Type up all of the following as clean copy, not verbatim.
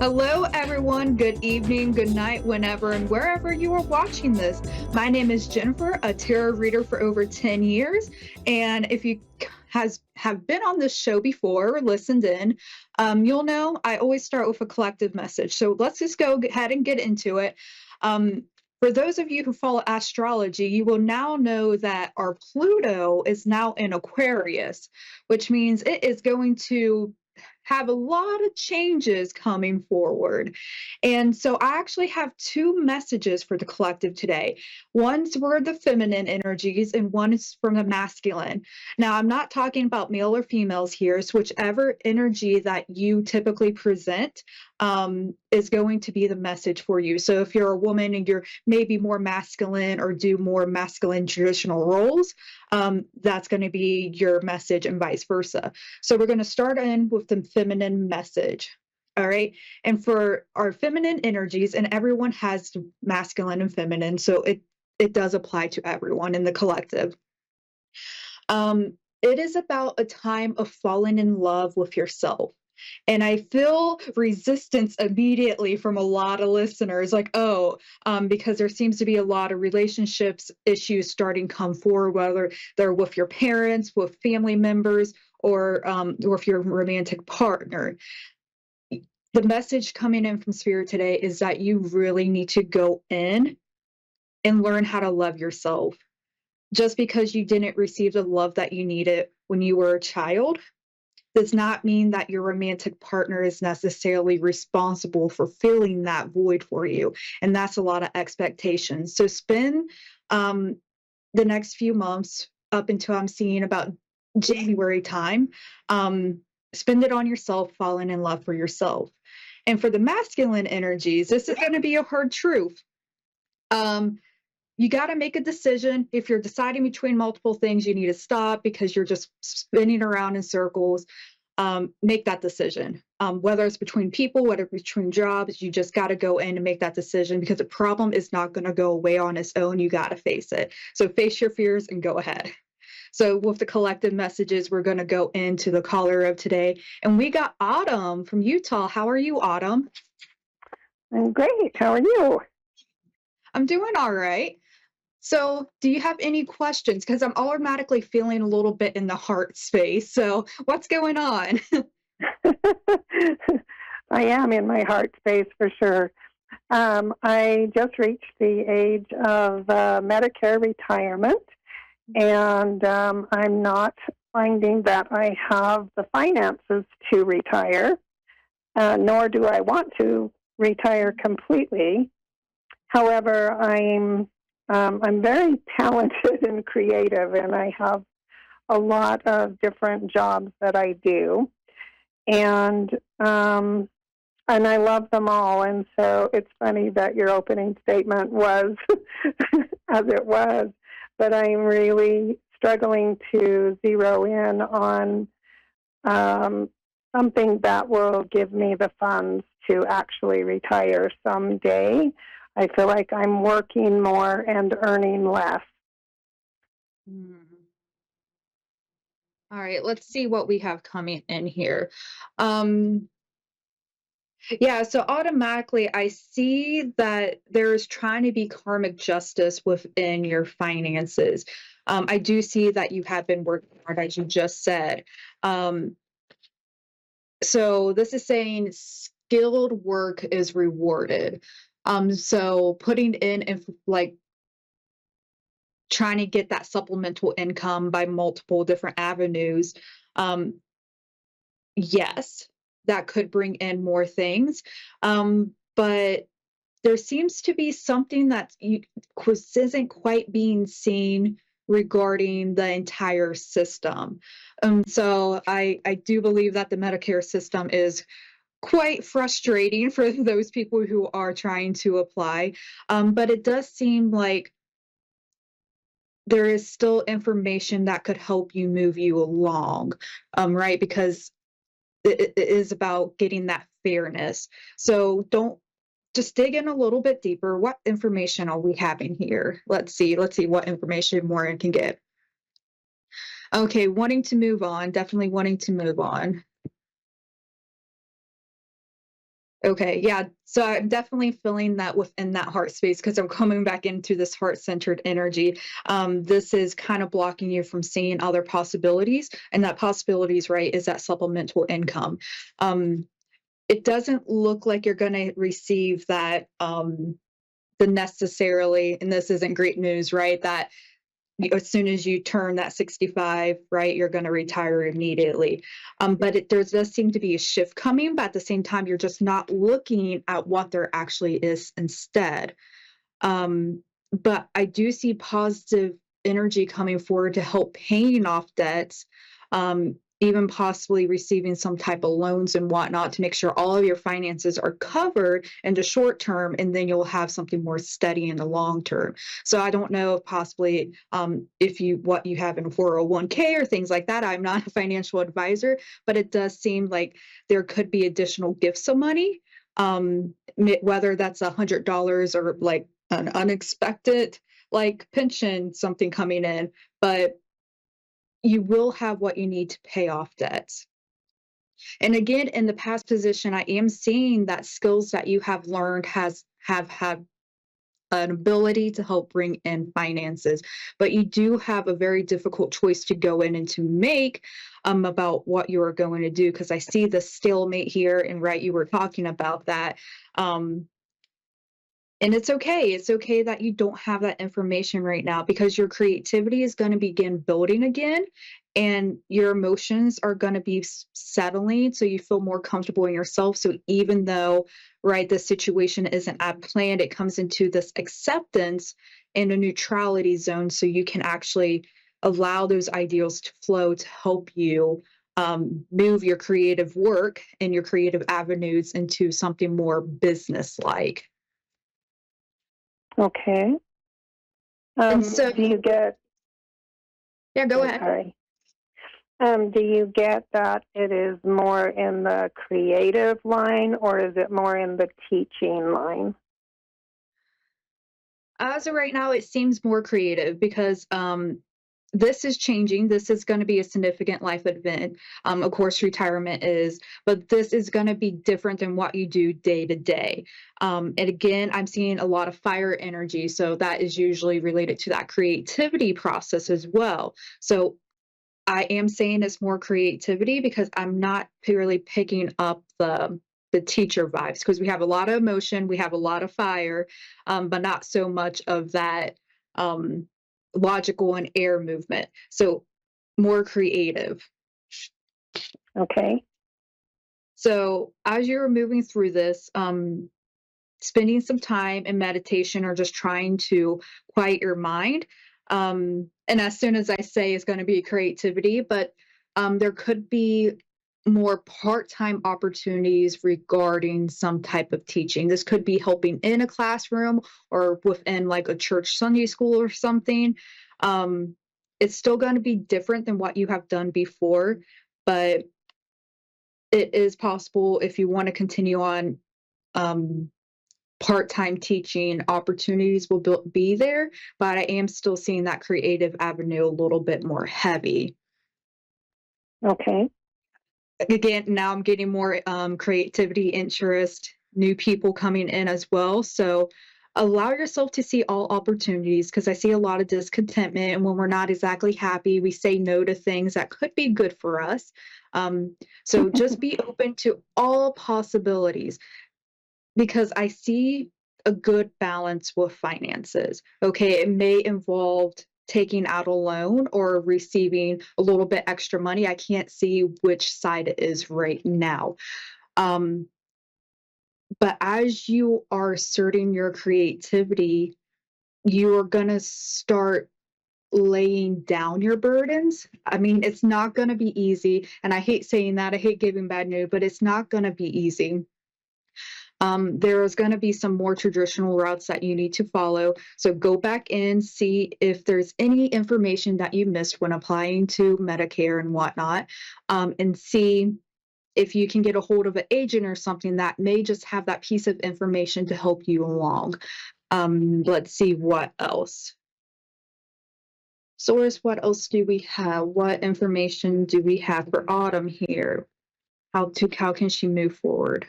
Hello, everyone. Good evening, good night, whenever and wherever you are watching this. My name is Jennifer, a tarot reader for over 10 years. And if you have been on this show before or listened in, you'll know I always start with a collective message. So let's just go ahead and get into it. Um, for those of you who follow astrology, you will now know that our Pluto is now in Aquarius, which means it is going to have a lot of changes coming forward. And so I actually have two messages for the collective today. One's for the feminine energies and one is from the masculine. Now, I'm not talking about male or females here, so whichever energy that you typically present is going to be the message for you. So if you're a woman and you're maybe more masculine or do more masculine traditional roles, that's going to be your message and vice versa. So we're going to start in with the feminine message. All right. And for our feminine energies, and everyone has masculine and feminine, so it does apply to everyone in the collective. It is about a time of falling in love with yourself. And I feel resistance immediately from a lot of listeners, like, oh, because there seems to be a lot of relationships issues starting come forward, whether they're with your parents, with family members, or with your romantic partner. The message coming in from Spirit today is that you really need to go in and learn how to love yourself. Just because you didn't receive the love that you needed when you were a child does not mean that your romantic partner is necessarily responsible for filling that void for you. And that's a lot of expectations. So spend the next few months up until I'm seeing about January time, spend it on yourself, falling in love for yourself. And for the masculine energies, this is going to be a hard truth. You got to make a decision. If you're deciding between multiple things, you need to stop because you're just spinning around in circles. Make that decision. Whether it's between people, whether it's between jobs, you just got to go in and make that decision because the problem is not going to go away on its own. You got to face it. So face your fears and go ahead. So with the collective messages, we're going to go into the caller of today. And we got Autumn from Utah. How are you, Autumn? I'm great. How are you? I'm doing all right. So, do you have any questions? Because I'm automatically feeling a little bit in the heart space. So, what's going on? I am in my heart space for sure. I just reached the age of Medicare retirement, and I'm not finding that I have the finances to retire, nor do I want to retire completely. However, I'm very talented and creative, and I have a lot of different jobs that I do, and I love them all. And so it's funny that your opening statement was as it was, but I'm really struggling to zero in on um, something that will give me the funds to actually retire someday. I feel like I'm working more and earning less. Mhm. All right, let's see what we have coming in here. Um, yeah, so automatically I see that there is trying to be karmic justice within your finances. I do see that you have been working hard, as you just said. Um, so this is saying skilled work is rewarded. So putting in like trying to get that supplemental income by multiple different avenues. Um, yes, that could bring in more things. But there seems to be something that isn't quite being seen regarding the entire system. So I do believe that the Medicare system is quite frustrating for those people who are trying to apply. But it does seem like there is still information that could help you move you along, right? Because it is about getting that fairness. So don't just dig in a little bit deeper. What information are we having here? Let's see. Let's see what information more I can get. Okay, wanting to move on. Definitely wanting to move on. Okay, yeah. So I'm definitely feeling that within that heart space because I'm coming back into this heart-centered energy. This is kind of blocking you from seeing other possibilities, and that possibilities, right, is that supplemental income. Um, it doesn't look like you're going to receive that the necessarily, and this isn't great news, right? That as soon as you turn that 65, right, you're going to retire immediately. But there does seem to be a shift coming, but at the same time, you're just not looking at what there actually is instead. But I do see positive energy coming forward to help paying off debts, even possibly receiving some type of loans and whatnot to make sure all of your finances are covered in the short term, and then you'll have something more steady in the long term. So I don't know if possibly if you what you have in 401k or things like that. I'm not a financial advisor, but it does seem like there could be additional gifts of money, whether that's $100 or like an unexpected like pension, something coming in, but you will have what you need to pay off debts. And again, in the past position, I am seeing that skills that you have learned has have had an ability to help bring in finances, but you do have a very difficult choice to go in and to make about what you are going to do, because I see the stalemate here, and right, you were talking about that. um, And it's okay. It's okay that you don't have that information right now because your creativity is going to begin building again, and your emotions are going to be settling so you feel more comfortable in yourself. So even though, right, the situation isn't as planned, it comes into this acceptance and a neutrality zone so you can actually allow those ideals to flow to help you move your creative work and your creative avenues into something more business like. Okay. And so, Do you get, yeah, go oh, ahead. sorry. Do you get that it is more in the creative line or is it more in the teaching line? As of right now, it seems more creative because this is changing. This is going to be a significant life event. Of course, retirement is, but this is going to be different than what you do day to day. And again, I'm seeing a lot of fire energy. So that is usually related to that creativity process as well. So I am saying it's more creativity because I'm not purely picking up the teacher vibes because we have a lot of emotion, we have a lot of fire, but not so much of that um, logical and air movement. So more creative. Okay. So as you're moving through this, spending some time in meditation or just trying to quiet your mind. And as soon as I say it's going to be creativity, but there could be more part-time opportunities regarding some type of teaching. This could be helping in a classroom or within like a church Sunday school or something. Um, it's still going to be different than what you have done before, but it is possible if you want to continue on um, part-time teaching opportunities will be there, but I am still seeing that creative avenue a little bit more heavy. Okay. Again, now I'm getting more creativity, interest, new people coming in as well. So allow yourself to see all opportunities because I see a lot of discontentment. And when we're not exactly happy, we say no to things that could be good for us. Um, so just be open to all possibilities because I see a good balance with finances. Okay, it may involve taking out a loan or receiving a little bit extra money. I can't see which side it is right now. Um, but as you are asserting your creativity, you are going to start laying down your burdens. I mean, it's not going to be easy. And I hate saying that. I hate giving bad news, but it's not going to be easy. There is going to be some more traditional routes that you need to follow. So go back in, see if there's any information that you missed when applying to Medicare and whatnot, and see if you can get a hold of an agent or something that may just have that piece of information to help you along. Let's see what else. Source, what else do we have? What information do we have for Autumn here? How can she move forward?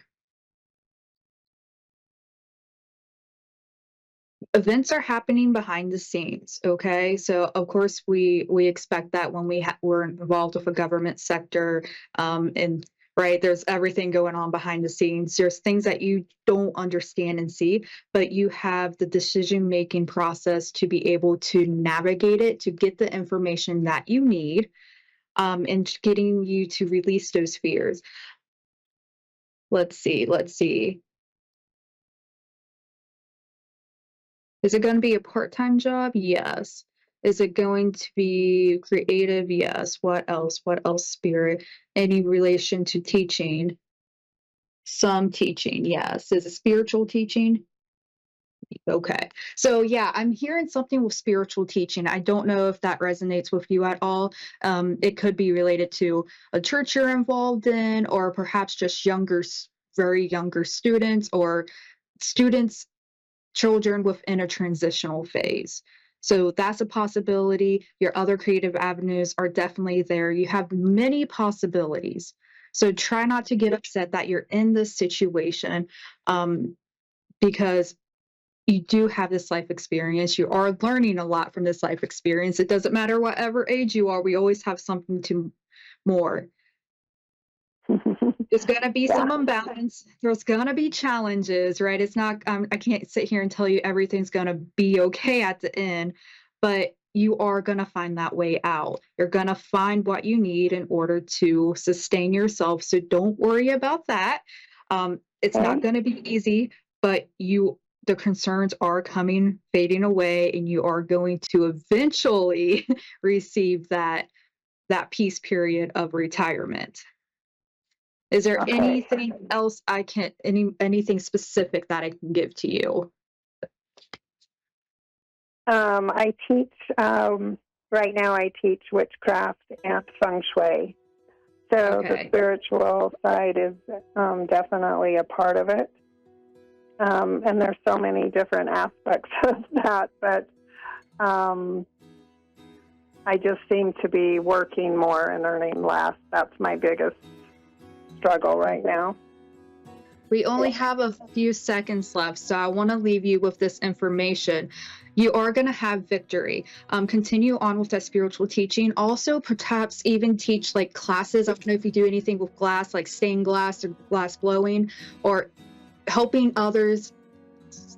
Events are happening behind the scenes, okay? So, of course, we expect that when we're involved with a government sector, and right, there's everything going on behind the scenes. There's things that you don't understand and see, but you have the decision-making process to be able to navigate it, to get the information that you need, and getting you to release those fears. Let's see. Is it gonna be a part-time job? Yes. Is it going to be creative? Yes. What else? What else, spirit? Any relation to teaching? Some teaching, yes. Is it spiritual teaching? Okay. So yeah, I'm hearing something with spiritual teaching. I don't know if that resonates with you at all. It could be related to a church you're involved in, or perhaps just very younger students, or students children within a transitional phase. So that's a possibility. Your other creative avenues are definitely there. You have many possibilities. So try not to get upset that you're in this situation, um, because you do have this life experience. You are learning a lot from this life experience. It doesn't matter whatever age you are, we always have something to more. There's gonna be Yeah. some imbalance. There's gonna be challenges, right? It's not, I can't sit here and tell you everything's gonna be okay at the end, but you are gonna find that way out. You're gonna find what you need in order to sustain yourself. So don't worry about that. It's not Okay. gonna be easy, but the concerns are fading away, and you are going to eventually receive that peace period of retirement. Is there Okay. anything else anything specific that I can give to you? I teach, right now I teach witchcraft and feng shui. So the Okay. spiritual side is definitely a part of it. And there's so many different aspects of that, but I just seem to be working more and earning less. That's my biggest struggle right now. We only have a few seconds left, so I want to leave you with this information. You are going to have victory. Continue on with that spiritual teaching. Also, perhaps even teach like classes. I don't know if you do anything with glass, like stained glass or glass blowing, or helping others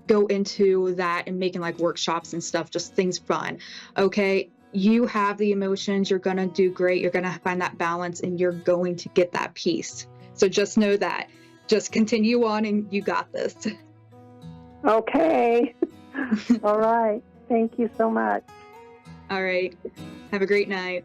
go into that and making like workshops and stuff, just things fun. Okay. You have the emotions. You're going to do great. You're going to find that balance, and you're going to get that peace. So just know that. Just continue on, and you got this. Okay. All right. Thank you so much. All right. Have a great night.